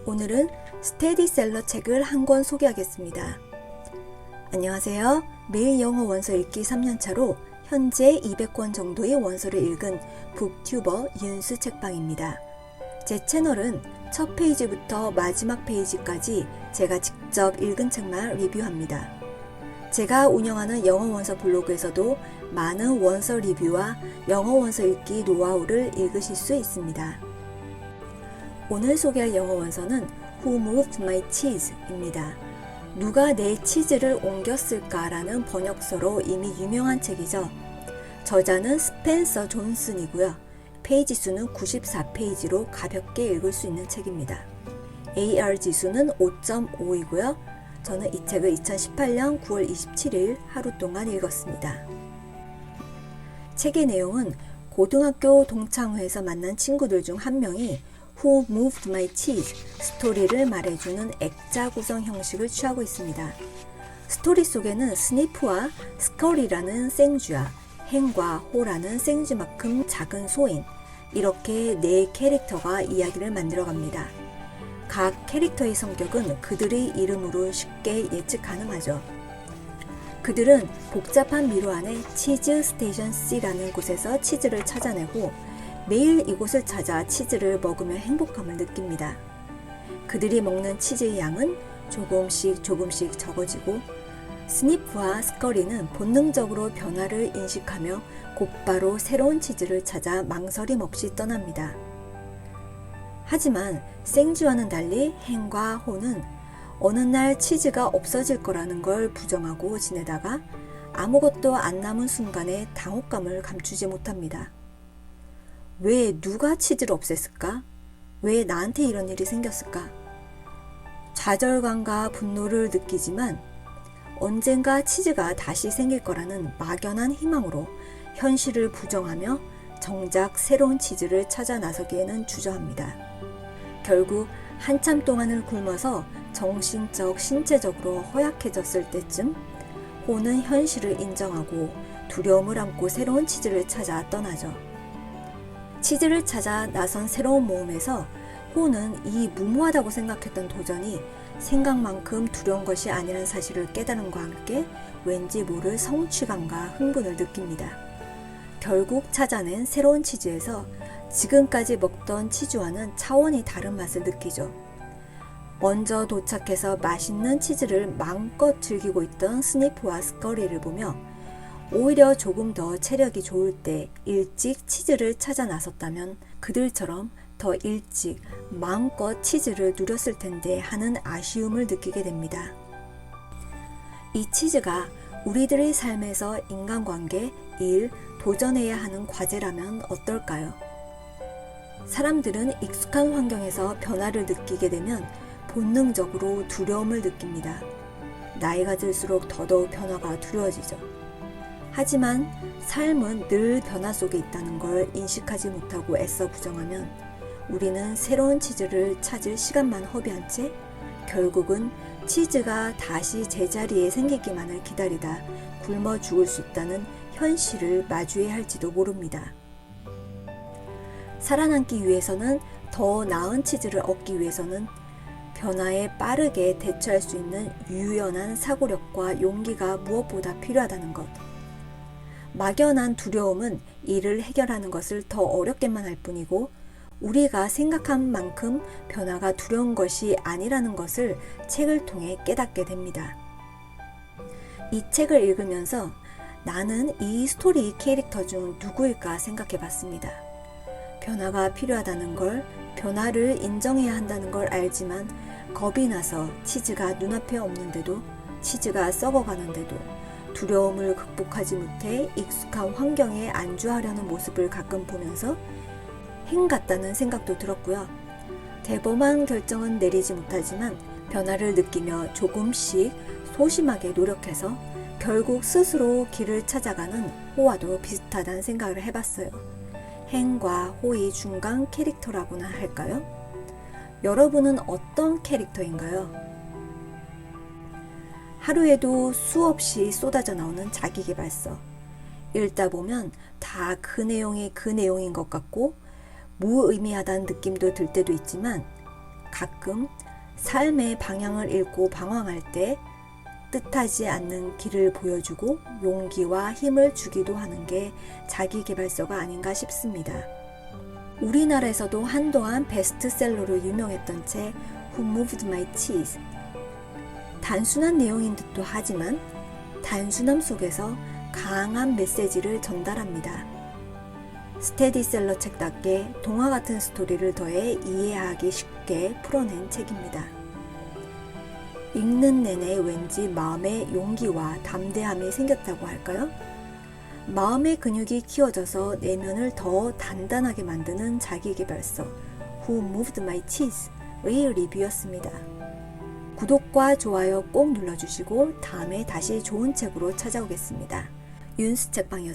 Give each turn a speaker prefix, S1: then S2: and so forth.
S1: 오늘은 스테디셀러 책을 한 권 소개하겠습니다. 안녕하세요. 매일 영어 원서 읽기 3년차로 현재 200권 정도의 원서를 읽은 북튜버 윤수 책방입니다. 제 채널은 첫 페이지부터 마지막 페이지까지 제가 직접 읽은 책만 리뷰합니다. 제가 운영하는 영어 원서 블로그에서도 많은 원서 리뷰와 영어 원서 읽기 노하우를 읽으실 수 있습니다. 오늘 소개할 영어 원서는 Who Moved My Cheese입니다. 누가 내 치즈를 옮겼을까라는 번역서로 이미 유명한 책이죠. 저자는 스펜서 존슨이고요. 페이지 수는 94페이지로 가볍게 읽을 수 있는 책입니다. AR 지수는 5.5이고요. 저는 이 책을 2018년 9월 27일 하루 동안 읽었습니다. 책의 내용은 고등학교 동창회에서 만난 친구들 중 한 명이 Who Moved My Cheese 스토리를 말해주는 액자 구성 형식을 취하고 있습니다. 스토리 속에는 스니프와 스컬이라는 생쥐와 hen과 호라는 생쥐만큼 작은 소인, 이렇게 네 캐릭터가 이야기를 만들어갑니다. 각 캐릭터의 성격은 그들의 이름으로 쉽게 예측 가능하죠. 그들은 복잡한 미로 안에 치즈 스테이션 C라는 곳에서 치즈를 찾아내고 매일 이곳을 찾아 치즈를 먹으며 행복함을 느낍니다. 그들이 먹는 치즈의 양은 조금씩 적어지고 스니프와 스컬이는 본능적으로 변화를 인식하며 곧바로 새로운 치즈를 찾아 망설임 없이 떠납니다. 하지만 생쥐와는 달리 hen과 호는 어느 날 치즈가 없어질 거라는 걸 부정하고 지내다가 아무것도 안 남은 순간에 당혹감을 감추지 못합니다. 왜 누가 치즈를 없앴을까? 왜 나한테 이런 일이 생겼을까? 좌절감과 분노를 느끼지만 언젠가 치즈가 다시 생길 거라는 막연한 희망으로 현실을 부정하며 정작 새로운 치즈를 찾아 나서기에는 주저합니다. 결국 한참 동안을 굶어서 정신적, 신체적으로 허약해졌을 때쯤 호는 현실을 인정하고 두려움을 안고 새로운 치즈를 찾아 떠나죠. 치즈를 찾아 나선 새로운 모험에서 호는 이 무모하다고 생각했던 도전이 생각만큼 두려운 것이 아니라는 사실을 깨달음과 함께 왠지 모를 성취감과 흥분을 느낍니다. 결국 찾아낸 새로운 치즈에서 지금까지 먹던 치즈와는 차원이 다른 맛을 느끼죠. 먼저 도착해서 맛있는 치즈를 마음껏 즐기고 있던 스니프와 스컬리를 보며 오히려 조금 더 체력이 좋을 때 일찍 치즈를 찾아 나섰다면 그들처럼 더 일찍 마음껏 치즈를 누렸을 텐데 하는 아쉬움을 느끼게 됩니다. 이 치즈가 우리들의 삶에서 인간관계, 일, 도전해야 하는 과제라면 어떨까요? 사람들은 익숙한 환경에서 변화를 느끼게 되면 본능적으로 두려움을 느낍니다. 나이가 들수록 더더욱 변화가 두려워지죠. 하지만 삶은 늘 변화 속에 있다는 걸 인식하지 못하고 애써 부정하면 우리는 새로운 치즈를 찾을 시간만 허비한 채 결국은 치즈가 다시 제자리에 생기기만을 기다리다 굶어 죽을 수 있다는 현실을 마주해야 할지도 모릅니다. 살아남기 위해서는 더 나은 치즈를 얻기 위해서는 변화에 빠르게 대처할 수 있는 유연한 사고력과 용기가 무엇보다 필요하다는 것. 막연한 두려움은 이를 해결하는 것을 더 어렵게만 할 뿐이고 우리가 생각한 만큼 변화가 두려운 것이 아니라는 것을 책을 통해 깨닫게 됩니다. 이 책을 읽으면서 나는 이 스토리 캐릭터 중 누구일까 생각해 봤습니다. 변화가 필요하다는 걸, 변화를 인정해야 한다는 걸 알지만 겁이 나서 치즈가 눈앞에 없는데도, 치즈가 썩어가는데도 두려움을 극복하지 못해 익숙한 환경에 안주하려는 모습을 가끔 보면서 hen 같다는 생각도 들었고요. 대범한 결정은 내리지 못하지만 변화를 느끼며 조금씩 소심하게 노력해서 결국 스스로 길을 찾아가는 호와도 비슷하다는 생각을 해봤어요. hen과 호의 중간 캐릭터라고나 할까요? 여러분은 어떤 캐릭터인가요? 하루에도 수없이 쏟아져 나오는 자기계발서. 읽다 보면 다 그 내용이 그 내용인 것 같고 무의미하다는 느낌도 들 때도 있지만 가끔 삶의 방향을 잃고 방황할 때 뜻하지 않는 길을 보여주고 용기와 힘을 주기도 하는 게 자기계발서가 아닌가 싶습니다. 우리나라에서도 한동안 베스트셀러로 유명했던 책 Who Moved My Cheese. 단순한 내용인 듯도 하지만 단순함 속에서 강한 메시지를 전달합니다. 스테디셀러 책답게 동화 같은 스토리를 더해 이해하기 쉽게 풀어낸 책입니다. 읽는 내내 왠지 마음에 용기와 담대함이 생겼다고 할까요? 마음의 근육이 키워져서 내면을 더 단단하게 만드는 자기계발서 Who Moved My Cheese의 리뷰였습니다. 구독과 좋아요 꼭 눌러주시고 다음에 다시 좋은 책으로 찾아오겠습니다. 윤스 책방이었습니다.